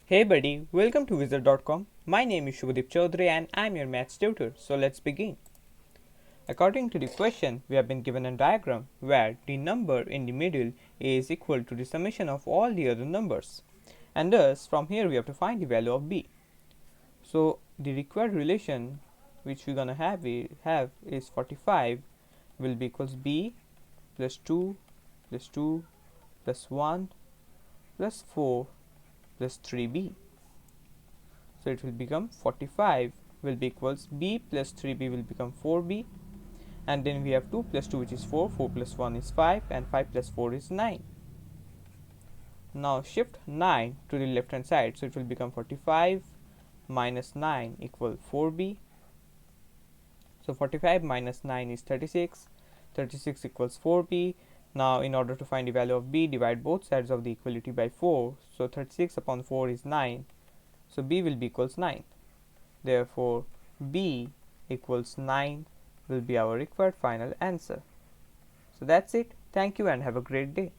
Hey buddy, welcome to Wizard.com. My name is Shubhadeep Chaudhary and I'm your maths tutor. So let's begin. According to the question, we have been given a diagram where the number in the middle is equal to the summation of all the other numbers. And thus, from here we have to find the value of b. So the required relation which we're gonna have is 45 will be equals b plus 2 plus 2 plus 1 plus 4 plus 3b. So it will become 45 will be equals b plus 3b will become 4b, and then we have 2 plus 2 which is 4, 4 plus 1 is 5, and 5 plus 4 is 9. Now shift 9 to the left hand side, so it will become 45 minus 9 equal 4b. So 45 minus 9 is 36, 36 equals 4b. Now in order to find the value of b, divide both sides of the equality by 4, so 36 upon 4 is 9, so b will be equals 9. Therefore, b equals 9 will be our required final answer. So that's it. Thank you and have a great day.